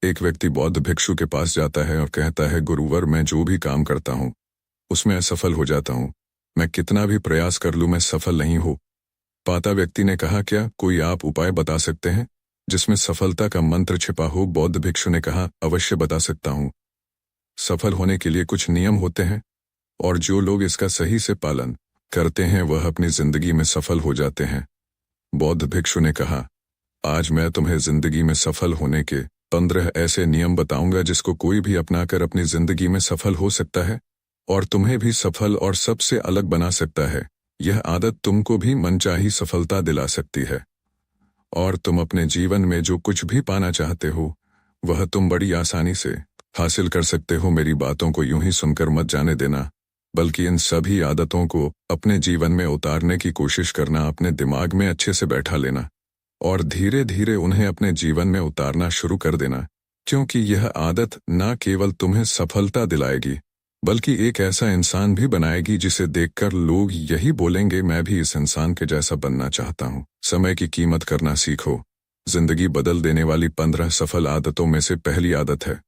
एक व्यक्ति बौद्ध भिक्षु के पास जाता है और कहता है, गुरुवर, मैं जो भी काम करता हूँ उसमें असफल हो जाता हूँ। मैं कितना भी प्रयास कर लूँ मैं सफल नहीं हो पाता। व्यक्ति ने कहा, क्या कोई आप उपाय बता सकते हैं जिसमें सफलता का मंत्र छिपा हो? बौद्ध भिक्षु ने कहा, अवश्य बता सकता हूँ। सफल होने के लिए कुछ नियम होते हैं और जो लोग इसका सही से पालन करते हैं वह अपनी जिंदगी में सफल हो जाते हैं। बौद्ध भिक्षु ने कहा, आज मैं तुम्हें जिंदगी में सफल होने के 15 ऐसे नियम बताऊंगा जिसको कोई भी अपनाकर अपनी जिंदगी में सफल हो सकता है और तुम्हें भी सफल और सबसे अलग बना सकता है। यह आदत तुमको भी मनचाही सफलता दिला सकती है और तुम अपने जीवन में जो कुछ भी पाना चाहते हो वह तुम बड़ी आसानी से हासिल कर सकते हो। मेरी बातों को यूं ही सुनकर मत जाने देना, बल्कि इन सभी आदतों को अपने जीवन में उतारने की कोशिश करना। अपने दिमाग में अच्छे से बैठा लेना और धीरे धीरे उन्हें अपने जीवन में उतारना शुरू कर देना, क्योंकि यह आदत न केवल तुम्हें सफलता दिलाएगी बल्कि एक ऐसा इंसान भी बनाएगी जिसे देखकर लोग यही बोलेंगे, मैं भी इस इंसान के जैसा बनना चाहता हूँ। समय की कीमत करना सीखो। जिंदगी बदल देने वाली 15 सफल आदतों में से पहली आदत है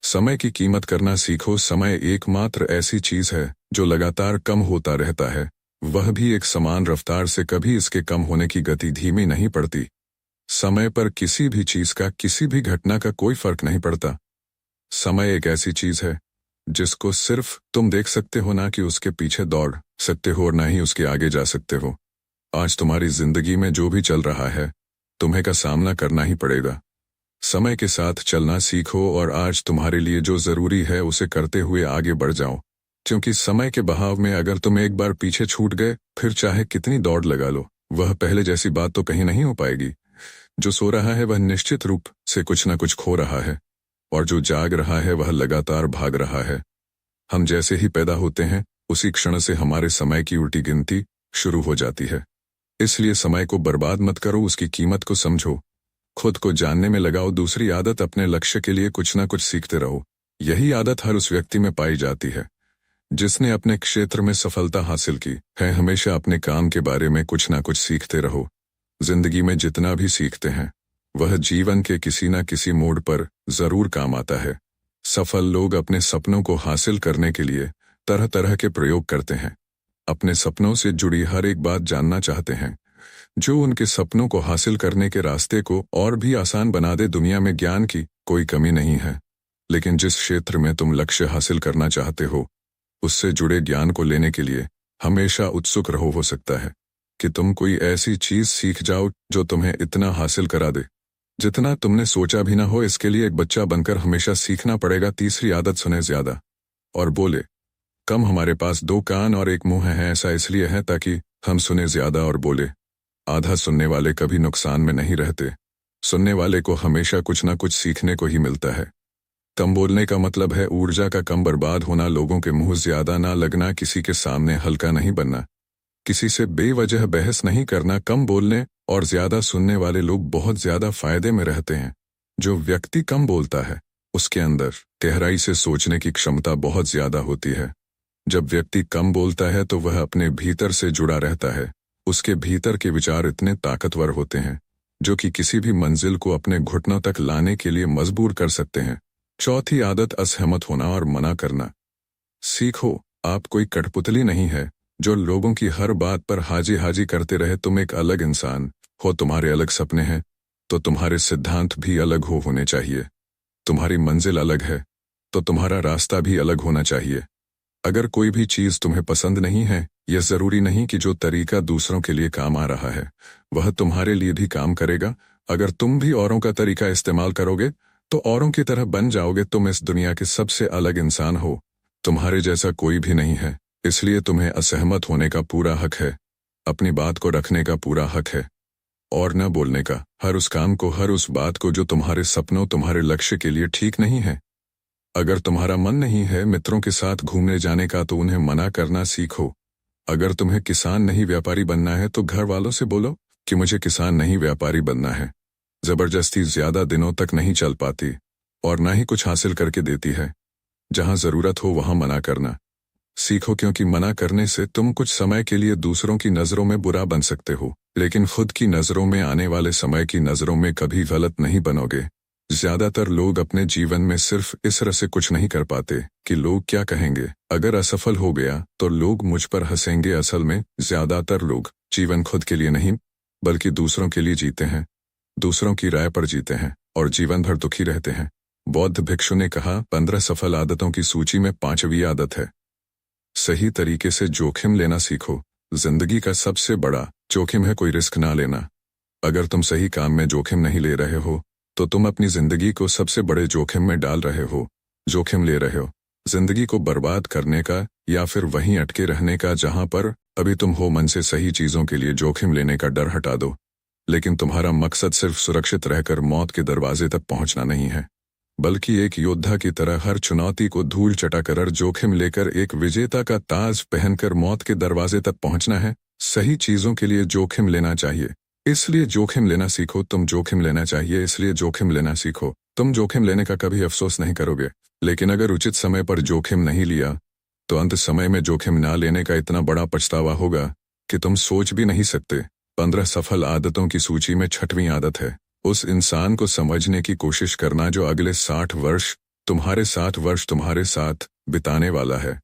समय की कीमत करना सीखो। समय एकमात्र ऐसी चीज है जो लगातार कम होता रहता है, वह भी एक समान रफ्तार से। कभी इसके कम होने की गति धीमी नहीं पड़ती। समय पर किसी भी चीज का, किसी भी घटना का कोई फर्क नहीं पड़ता। समय एक ऐसी चीज है जिसको सिर्फ तुम देख सकते हो, ना कि उसके पीछे दौड़ सकते हो और ना ही उसके आगे जा सकते हो। आज तुम्हारी जिंदगी में जो भी चल रहा है तुम्हें का सामना करना ही पड़ेगा। समय के साथ चलना सीखो और आज तुम्हारे लिए जो जरूरी है उसे करते हुए आगे बढ़ जाओ, क्योंकि समय के बहाव में अगर तुम एक बार पीछे छूट गए फिर चाहे कितनी दौड़ लगा लो वह पहले जैसी बात तो कहीं नहीं हो पाएगी। जो सो रहा है वह निश्चित रूप से कुछ न कुछ खो रहा है और जो जाग रहा है वह लगातार भाग रहा है। हम जैसे ही पैदा होते हैं उसी क्षण से हमारे समय की उल्टी गिनती शुरू हो जाती है। इसलिए समय को बर्बाद मत करो, उसकी कीमत को समझो, खुद को जानने में लगाओ। दूसरी आदत, अपने लक्ष्य के लिए कुछ ना कुछ सीखते रहो। यही आदत हर उस व्यक्ति में पाई जाती है जिसने अपने क्षेत्र में सफलता हासिल की है। हमेशा अपने काम के बारे में कुछ ना कुछ सीखते रहो। जिंदगी में जितना भी सीखते हैं वह जीवन के किसी न किसी मोड़ पर जरूर काम आता है। सफल लोग अपने सपनों को हासिल करने के लिए तरह तरह के प्रयोग करते हैं। अपने सपनों से जुड़ी हर एक बात जानना चाहते हैं जो उनके सपनों को हासिल करने के रास्ते को और भी आसान बना दे। दुनिया में ज्ञान की कोई कमी नहीं है, लेकिन जिस क्षेत्र में तुम लक्ष्य हासिल करना चाहते हो उससे जुड़े ज्ञान को लेने के लिए हमेशा उत्सुक रहो। हो सकता है कि तुम कोई ऐसी चीज सीख जाओ जो तुम्हें इतना हासिल करा दे जितना तुमने सोचा भी ना हो। इसके लिए एक बच्चा बनकर हमेशा सीखना पड़ेगा। तीसरी आदत, सुने ज्यादा और बोले कम। हमारे पास 2 कान और 1 मुंह है। ऐसा इसलिए है ताकि हम सुने ज्यादा और बोले आधा। सुनने वाले कभी नुकसान में नहीं रहते। सुनने वाले को हमेशा कुछ ना कुछ सीखने को ही मिलता है। कम बोलने का मतलब है ऊर्जा का कम बर्बाद होना, लोगों के मुंह ज्यादा ना लगना, किसी के सामने हल्का नहीं बनना, किसी से बेवजह बहस नहीं करना। कम बोलने और ज्यादा सुनने वाले लोग बहुत ज्यादा फायदे में रहते हैं। जो व्यक्ति कम बोलता है उसके अंदर गहराई से सोचने की क्षमता बहुत ज्यादा होती है। जब व्यक्ति कम बोलता है तो वह अपने भीतर से जुड़ा रहता है। उसके भीतर के विचार इतने ताकतवर होते हैं जो कि किसी भी मंजिल को अपने घुटनों तक लाने के लिए मजबूर कर सकते हैं। चौथी आदत, असहमत होना और मना करना सीखो। आप कोई कठपुतली नहीं है जो लोगों की हर बात पर हाजी हाजी करते रहे। तुम एक अलग इंसान हो, तुम्हारे अलग सपने हैं तो तुम्हारे सिद्धांत भी अलग होने चाहिए। तुम्हारी मंजिल अलग है तो तुम्हारा रास्ता भी अलग होना चाहिए। अगर कोई भी चीज तुम्हें पसंद नहीं है, यह जरूरी नहीं कि जो तरीका दूसरों के लिए काम आ रहा है वह तुम्हारे लिए भी काम करेगा। अगर तुम भी औरों का तरीका इस्तेमाल करोगे तो औरों की तरह बन जाओगे। तुम इस दुनिया के सबसे अलग इंसान हो, तुम्हारे जैसा कोई भी नहीं है। इसलिए तुम्हें असहमत होने का पूरा हक है, अपनी बात को रखने का पूरा हक है और न बोलने का। हर उस काम को, हर उस बात को जो तुम्हारे सपनों, तुम्हारे लक्ष्य के लिए ठीक नहीं है। अगर तुम्हारा मन नहीं है मित्रों के साथ घूमने जाने का तो उन्हें मना करना सीखो। अगर तुम्हें किसान नहीं व्यापारी बनना है तो घर वालों से बोलो कि मुझे किसान नहीं व्यापारी बनना है। जबरदस्ती ज्यादा दिनों तक नहीं चल पाती और ना ही कुछ हासिल करके देती है। जहां जरूरत हो वहां मना करना सीखो, क्योंकि मना करने से तुम कुछ समय के लिए दूसरों की नजरों में बुरा बन सकते हो, लेकिन खुद की नजरों में, आने वाले समय की नजरों में कभी गलत नहीं बनोगे। ज्यादातर लोग अपने जीवन में सिर्फ इस तरह से कुछ नहीं कर पाते कि लोग क्या कहेंगे। अगर असफल हो गया तो लोग मुझ पर हंसेंगे। असल में ज्यादातर लोग जीवन खुद के लिए नहीं बल्कि दूसरों के लिए जीते हैं, दूसरों की राय पर जीते हैं और जीवन भर दुखी रहते हैं। बौद्ध भिक्षु ने कहा, 15 सफल आदतों की सूची में 5वीं आदत है, सही तरीके से जोखिम लेना सीखो। जिंदगी का सबसे बड़ा जोखिम है कोई रिस्क ना लेना। अगर तुम सही काम में जोखिम नहीं ले रहे हो तो तुम अपनी जिंदगी को सबसे बड़े जोखिम में डाल रहे हो। जोखिम ले रहे हो जिंदगी को बर्बाद करने का या फिर वहीं अटके रहने का जहां पर अभी तुम हो। मन से सही चीजों के लिए जोखिम लेने का डर हटा दो। लेकिन तुम्हारा मकसद सिर्फ सुरक्षित रहकर मौत के दरवाजे तक पहुंचना नहीं है, बल्कि एक योद्धा की तरह हर चुनौती को धूल चटाकर जोखिम लेकर एक विजेता का ताज पहनकर मौत के दरवाजे तक पहुंचना है। सही चीजों के लिए जोखिम लेना चाहिए, इसलिए जोखिम लेना सीखो। तुम जोखिम लेना चाहिए, इसलिए जोखिम लेना सीखो। तुम जोखिम लेने का कभी अफसोस नहीं करोगे। लेकिन अगर उचित समय पर जोखिम नहीं लिया तो अंत समय में जोखिम ना लेने का इतना बड़ा पछतावा होगा कि तुम सोच भी नहीं सकते। 15 सफल आदतों की सूची में 6वीं आदत है, उस इंसान को समझने की कोशिश करना जो अगले 60 वर्ष तुम्हारे साथ बिताने वाला है।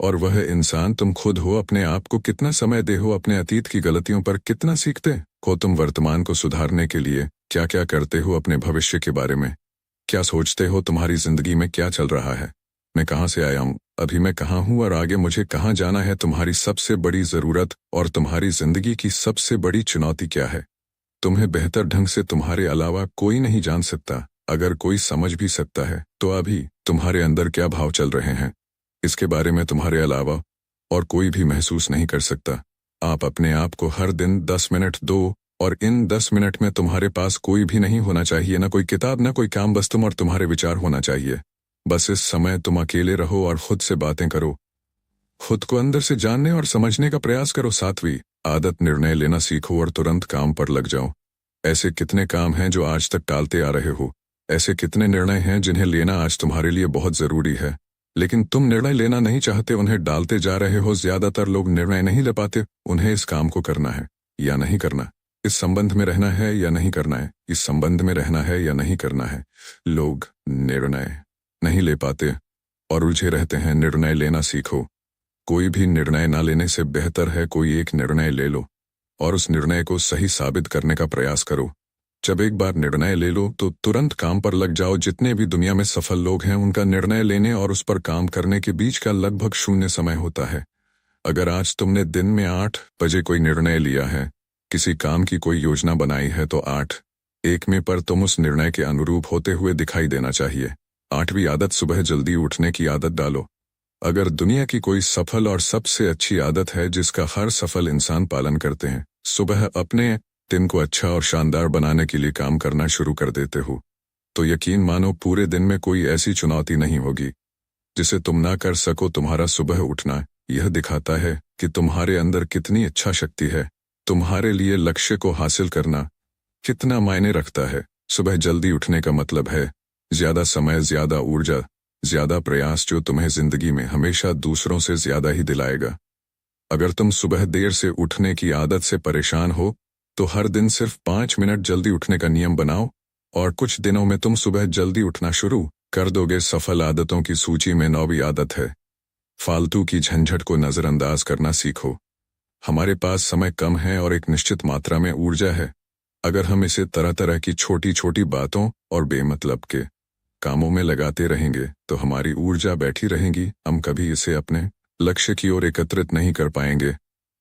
और वह इंसान तुम खुद हो। अपने आप को कितना समय दे हो, अपने अतीत की गलतियों पर कितना सीखते हो। तुम वर्तमान को सुधारने के लिए क्या क्या करते हो, अपने भविष्य के बारे में क्या सोचते हो, तुम्हारी जिंदगी में क्या चल रहा है, मैं कहाँ से आया हूँ, अभी मैं कहाँ हूँ और आगे मुझे कहाँ जाना है। तुम्हारी सबसे बड़ी जरूरत और तुम्हारी जिंदगी की सबसे बड़ी चुनौती क्या है, तुम्हें बेहतर ढंग से तुम्हारे अलावा कोई नहीं जान सकता। अगर कोई समझ भी सकता है तो अभी तुम्हारे अंदर क्या भाव चल रहे हैं, इसके बारे में तुम्हारे अलावा और कोई भी महसूस नहीं कर सकता। आप अपने आप को हर दिन 10 मिनट दो और इन 10 मिनट में तुम्हारे पास कोई भी नहीं होना चाहिए, ना कोई किताब, ना कोई काम, बस तुम और तुम्हारे विचार होना चाहिए। बस इस समय तुम अकेले रहो और खुद से बातें करो, खुद को अंदर से जानने और समझने का प्रयास करो। 7वीं आदत, निर्णय लेना सीखो और तुरंत काम पर लग जाओ। ऐसे कितने काम हैं जो आज तक टालते आ रहे हो, ऐसे कितने निर्णय हैं जिन्हें लेना आज तुम्हारे लिए बहुत जरूरी है, लेकिन तुम निर्णय लेना नहीं चाहते, उन्हें डालते जा रहे हो। ज्यादातर लोग निर्णय नहीं ले पाते। उन्हें इस काम को करना है या नहीं करना, इस संबंध में रहना है या नहीं करना है, इस संबंध में रहना है या नहीं करना है। लोग निर्णय नहीं ले पाते और उलझे रहते हैं। निर्णय लेना सीखो। कोई भी निर्णय ना लेने से बेहतर है कोई एक निर्णय ले लो और उस निर्णय को सही साबित करने का प्रयास करो। जब एक बार निर्णय ले लो तो तुरंत काम पर लग जाओ। जितने भी दुनिया में सफल लोग हैं उनका निर्णय लेने और उस पर काम करने के बीच का लगभग 0 समय होता है। अगर आज तुमने दिन में 8 बजे कोई निर्णय लिया है, किसी काम की कोई योजना बनाई है, तो 8:01 में पर तुम उस निर्णय के अनुरूप होते हुए दिखाई देना चाहिए। 8वीं आदत, सुबह जल्दी उठने की आदत डालो। अगर दुनिया की कोई सफल और सबसे अच्छी आदत है जिसका हर सफल इंसान पालन करते हैं, सुबह अपने दिन को अच्छा और शानदार बनाने के लिए काम करना शुरू कर देते हो, तो यकीन मानो पूरे दिन में कोई ऐसी चुनौती नहीं होगी जिसे तुम ना कर सको। तुम्हारा सुबह उठना यह दिखाता है कि तुम्हारे अंदर कितनी इच्छा शक्ति है। तुम्हारे लिए लक्ष्य को हासिल करना कितना मायने रखता है। सुबह जल्दी उठने का मतलब है ज्यादा समय, ज्यादा ऊर्जा, ज्यादा प्रयास, जो तुम्हें जिंदगी में हमेशा दूसरों से ज्यादा ही दिलाएगा। अगर तुम सुबह देर से उठने की आदत से परेशान हो तो हर दिन सिर्फ 5 मिनट जल्दी उठने का नियम बनाओ और कुछ दिनों में तुम सुबह जल्दी उठना शुरू कर दोगे। सफल आदतों की सूची में 9वीं आदत है, फालतू की झंझट को नजरअंदाज करना सीखो। हमारे पास समय कम है और एक निश्चित मात्रा में ऊर्जा है। अगर हम इसे तरह तरह की छोटी छोटी बातों और बेमतलब के कामों में लगाते रहेंगे तो हमारी ऊर्जा बैठी रहेगी। हम कभी इसे अपने लक्ष्य की ओर एकत्रित नहीं कर पाएंगे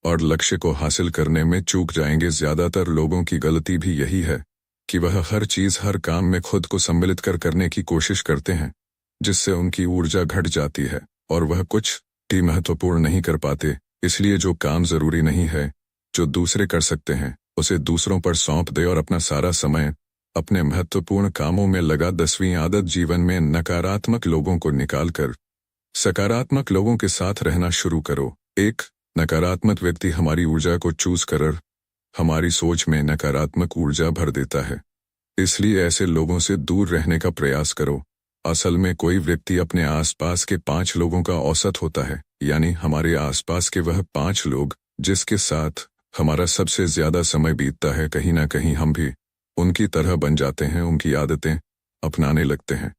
और लक्ष्य को हासिल करने में चूक जाएंगे। ज्यादातर लोगों की गलती भी यही है कि वह हर चीज, हर काम में खुद को सम्मिलित करने की कोशिश करते हैं, जिससे उनकी ऊर्जा घट जाती है और वह कुछ भी महत्वपूर्ण नहीं कर पाते। इसलिए जो काम जरूरी नहीं है, जो दूसरे कर सकते हैं, उसे दूसरों पर सौंप दे और अपना सारा समय अपने महत्वपूर्ण कामों में लगा। 10वीं आदत, जीवन में नकारात्मक लोगों को निकालकर सकारात्मक लोगों के साथ रहना शुरू करो। एक नकारात्मक व्यक्ति हमारी ऊर्जा को चूस कर हमारी सोच में नकारात्मक ऊर्जा भर देता है, इसलिए ऐसे लोगों से दूर रहने का प्रयास करो। असल में कोई व्यक्ति अपने आसपास के 5 लोगों का औसत होता है, यानी हमारे आसपास के वह 5 लोग जिसके साथ हमारा सबसे ज्यादा समय बीतता है, कहीं ना कहीं हम भी उनकी तरह बन जाते हैं। उनकी आदतें, अपनाने लगते हैं।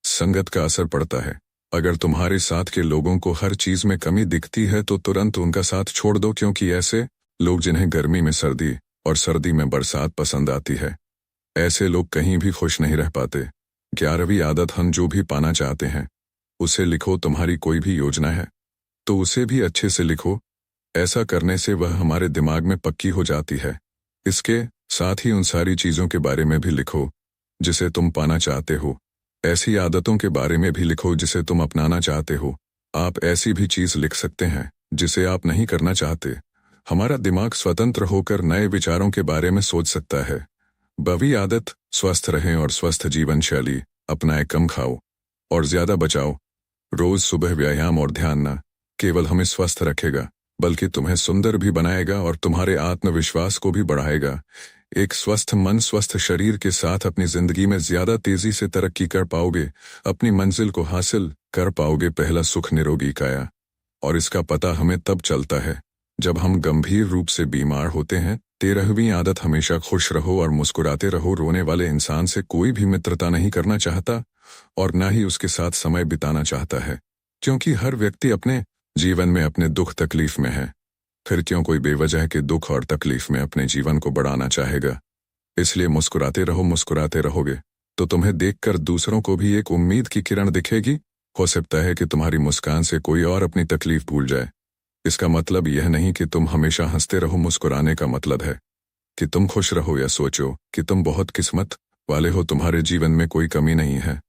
संगत का असर पड़ता है। अगर तुम्हारे साथ के लोगों को हर चीज में कमी दिखती है तो तुरंत उनका साथ छोड़ दो, क्योंकि ऐसे लोग जिन्हें गर्मी में सर्दी और सर्दी में बरसात पसंद आती है, ऐसे लोग कहीं भी खुश नहीं रह पाते। 11वीं आदत, हम जो भी पाना चाहते हैं उसे लिखो। तुम्हारी कोई भी योजना है तो उसे भी अच्छे से लिखो। ऐसा करने से वह हमारे दिमाग में पक्की हो जाती है। इसके साथ ही उन सारी चीजों के बारे में भी लिखो जिसे तुम पाना चाहते हो। ऐसी आदतों के बारे में भी लिखो जिसे तुम अपनाना चाहते हो। आप ऐसी भी चीज लिख सकते हैं जिसे आप नहीं करना चाहते। हमारा दिमाग स्वतंत्र होकर नए विचारों के बारे में सोच सकता है। 12वीं आदत, स्वस्थ रहें और स्वस्थ जीवन शैली अपनाएं। कम खाओ और ज्यादा बचाओ। रोज सुबह व्यायाम और ध्यान न केवल हमें स्वस्थ रखेगा बल्कि तुम्हें सुंदर भी बनाएगा और तुम्हारे आत्मविश्वास को भी बढ़ाएगा। एक स्वस्थ मन स्वस्थ शरीर के साथ अपनी जिंदगी में ज्यादा तेजी से तरक्की कर पाओगे, अपनी मंजिल को हासिल कर पाओगे। पहला सुख, निरोगी काया। और इसका पता हमें तब चलता है जब हम गंभीर रूप से बीमार होते हैं। 13वीं आदत, हमेशा खुश रहो और मुस्कुराते रहो। रोने वाले इंसान से कोई भी मित्रता नहीं करना चाहता और ना ही उसके साथ समय बिताना चाहता है, क्योंकि हर व्यक्ति अपने जीवन में अपने दुख तकलीफ में है। फिर क्यों कोई बेवजह के दुख और तकलीफ में अपने जीवन को बढ़ाना चाहेगा। इसलिए मुस्कुराते रहो। मुस्कुराते रहोगे तो तुम्हें देखकर दूसरों को भी एक उम्मीद की किरण दिखेगी। हो सकता है कि तुम्हारी मुस्कान से कोई और अपनी तकलीफ भूल जाए। इसका मतलब यह नहीं कि तुम हमेशा हंसते रहो। मुस्कुराने का मतलब है कि तुम खुश रहो या सोचो कि तुम बहुत किस्मत वाले हो, तुम्हारे जीवन में कोई कमी नहीं है।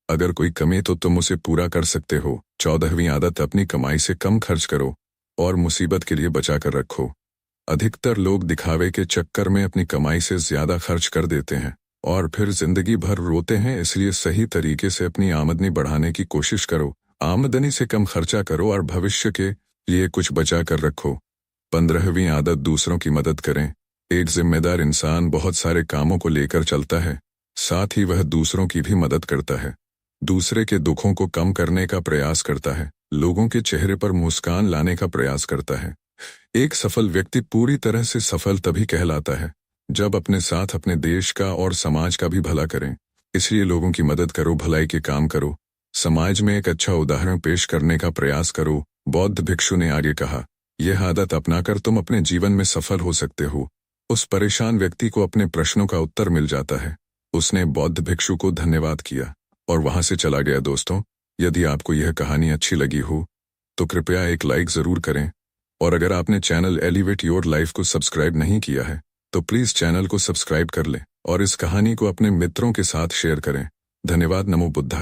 अगर कोई कमी तो तुम उसे पूरा कर सकते हो। 14वीं आदत, अपनी कमाई से कम खर्च करो और मुसीबत के लिए बचा कर रखो। अधिकतर लोग दिखावे के चक्कर में अपनी कमाई से ज्यादा खर्च कर देते हैं और फिर जिंदगी भर रोते हैं। इसलिए सही तरीके से अपनी आमदनी बढ़ाने की कोशिश करो। आमदनी से कम खर्चा करो और भविष्य के लिए कुछ बचा कर रखो। 15वीं आदत, दूसरों की मदद करें। एक जिम्मेदार इंसान बहुत सारे कामों को लेकर चलता है, साथ ही वह दूसरों की भी मदद करता है। दूसरे के दुखों को कम करने का प्रयास करता है, लोगों के चेहरे पर मुस्कान लाने का प्रयास करता है। एक सफल व्यक्ति पूरी तरह से सफल तभी कहलाता है जब अपने साथ अपने देश का और समाज का भी भला करें। इसलिए लोगों की मदद करो, भलाई के काम करो, समाज में एक अच्छा उदाहरण पेश करने का प्रयास करो। बौद्ध भिक्षु ने आगे कहा, यह आदत अपनाकर तुम अपने जीवन में सफल हो सकते हो। उस परेशान व्यक्ति को अपने प्रश्नों का उत्तर मिल जाता है। उसने बौद्ध भिक्षु को धन्यवाद किया और वहां से चला गया। दोस्तों, यदि आपको यह कहानी अच्छी लगी हो तो कृपया एक लाइक जरूर करें, और अगर आपने चैनल एलिवेट योर लाइफ को सब्सक्राइब नहीं किया है तो प्लीज चैनल को सब्सक्राइब कर लें और इस कहानी को अपने मित्रों के साथ शेयर करें। धन्यवाद। नमो बुद्धाय।